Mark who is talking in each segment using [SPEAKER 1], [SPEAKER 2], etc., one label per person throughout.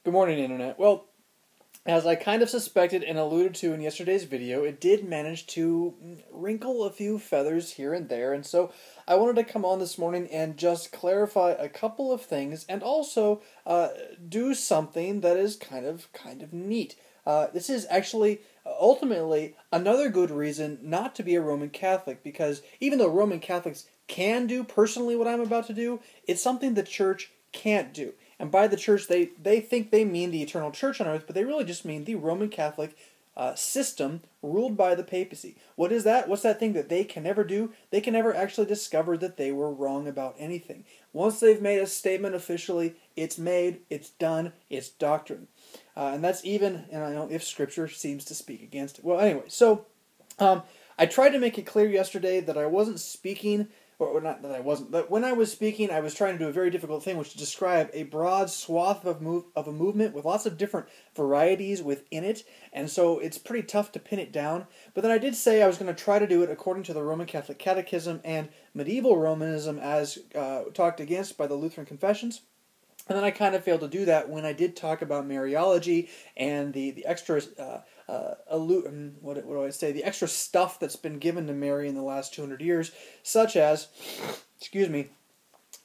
[SPEAKER 1] Good morning, Internet. Well, as I kind of suspected and alluded to in yesterday's video, it did manage to wrinkle a few feathers here and there, and so I wanted to come on this morning and just clarify a couple of things, and also do something that is kind of neat. This is actually ultimately another good reason not to be a Roman Catholic, because even though Roman Catholics can do personally what I'm about to do, it's something the Church can't do. And by the Church, they think they mean the eternal Church on earth, but they really just mean the Roman Catholic system ruled by the papacy. What is that? What's that thing that they can never do? They can never actually discover that they were wrong about anything. Once they've made a statement officially, it's made, it's done, it's doctrine. And that's even, if Scripture seems to speak against it. Well, anyway, so I tried to make it clear yesterday that I wasn't speaking, or not that I wasn't, but when I was speaking, I was trying to do a very difficult thing, which is describe a broad swath of a movement with lots of different varieties within it, and so it's pretty tough to pin it down. But then I did say I was going to try to do it according to the Roman Catholic Catechism and medieval Romanism as talked against by the Lutheran confessions. And then I kind of failed to do that when I did talk about Mariology and the extra the extra stuff that's been given to Mary in the last 200 years, such as,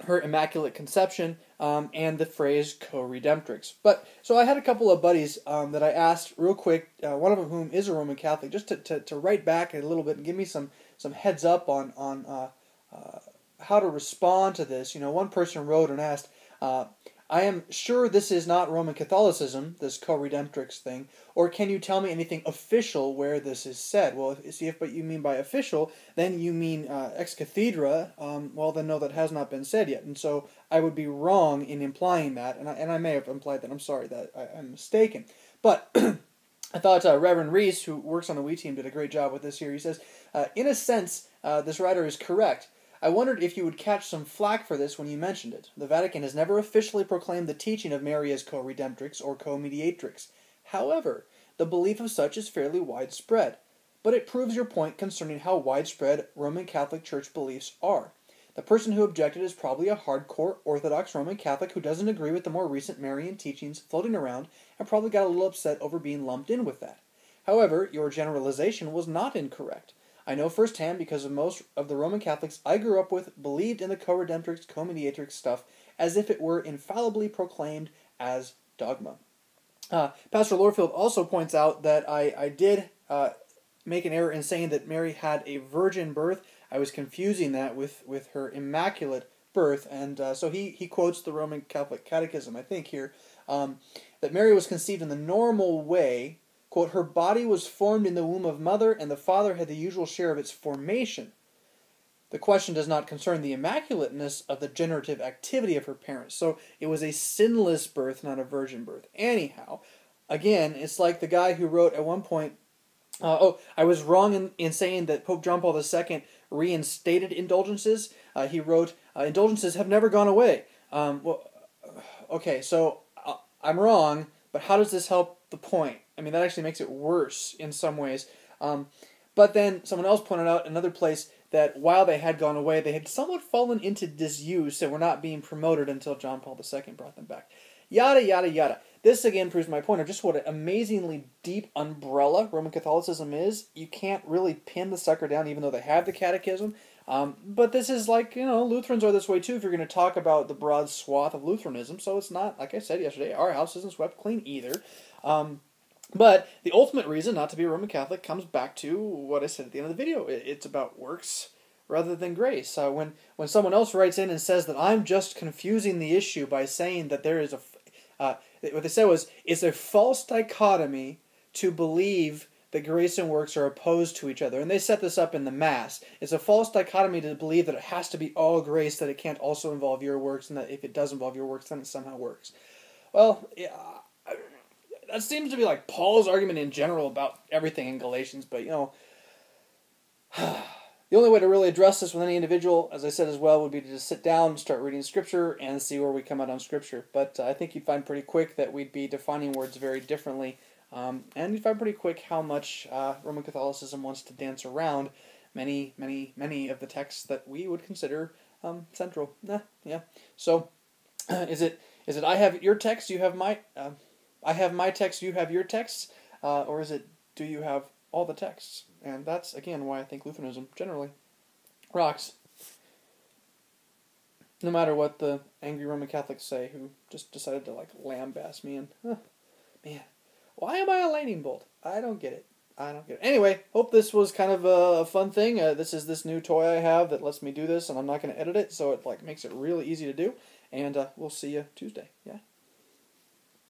[SPEAKER 1] her Immaculate Conception and the phrase co-redemptrix. But so I had a couple of buddies that I asked real quick, one of whom is a Roman Catholic, just to write back a little bit and give me some heads up on how to respond to this. One person wrote and asked, I am sure this is not Roman Catholicism, this co-redemptrix thing, or can you tell me anything official where this is said? Well, if you mean by official, then you mean ex cathedra, well then no, that has not been said yet, and so I would be wrong in implying that, and I may have implied that. I'm sorry that I'm mistaken. But I thought Reverend Reese, who works on the Woot team, did a great job with this here. He says, in a sense, this writer is correct. I wondered if you would catch some flack for this when you mentioned it. The Vatican has never officially proclaimed the teaching of Mary as co-redemptrix or co-mediatrix. However, the belief of such is fairly widespread. But it proves your point concerning how widespread Roman Catholic Church beliefs are. The person who objected is probably a hardcore Orthodox Roman Catholic who doesn't agree with the more recent Marian teachings floating around and probably got a little upset over being lumped in with that. However, your generalization was not incorrect. I know firsthand because of most of the Roman Catholics I grew up with believed in the co-redemptrix, co-mediatrix stuff as if it were infallibly proclaimed as dogma. Pastor Lorfield also points out that I did make an error in saying that Mary had a virgin birth. I was confusing that with her immaculate birth, and so he quotes the Roman Catholic Catechism, I think here, that Mary was conceived in the normal way. Quote, her body was formed in the womb of mother, and the father had the usual share of its formation. The question does not concern the immaculateness of the generative activity of her parents. So it was a sinless birth, not a virgin birth. Anyhow, again, it's like the guy who wrote at one point, I was wrong in saying that Pope John Paul II reinstated indulgences. He wrote, indulgences have never gone away. Okay, so I'm wrong, but how does this help the point? I mean, that actually makes it worse in some ways. But then someone else pointed out another place that while they had gone away, they had somewhat fallen into disuse and were not being promoted until John Paul II brought them back. Yada, yada, yada. This again proves my point of just what an amazingly deep umbrella Roman Catholicism is. You can't really pin the sucker down even though they have the catechism. But this is like, Lutherans are this way too if you're going to talk about the broad swath of Lutheranism. So it's not, like I said yesterday, our house isn't swept clean either. But the ultimate reason not to be a Roman Catholic comes back to what I said at the end of the video. It's about works rather than grace. When someone else writes in and says that I'm just confusing the issue by saying that there is what they said was, it's a false dichotomy to believe that grace and works are opposed to each other. And they set this up in the Mass. It's a false dichotomy to believe that it has to be all grace, that it can't also involve your works, and that if it does involve your works, then it somehow works. Well, yeah, that seems to be like Paul's argument in general about everything in Galatians, but the only way to really address this with any individual, as I said as well, would be to just sit down, start reading Scripture, and see where we come out on Scripture. But I think you'd find pretty quick that we'd be defining words very differently, and you'd find pretty quick how much Roman Catholicism wants to dance around many of the texts that we would consider central. Yeah. So, is it I have your text, you have my... I have my text, you have your texts, or is it do you have all the texts? And that's, again, why I think Lutheranism generally rocks. No matter what the angry Roman Catholics say, who just decided to like lambaste me and, man, why am I a lightning bolt? I don't get it. Anyway, hope this was kind of a fun thing. This is this new toy I have that lets me do this, and I'm not going to edit it, so it like makes it really easy to do. And we'll see you Tuesday. Yeah.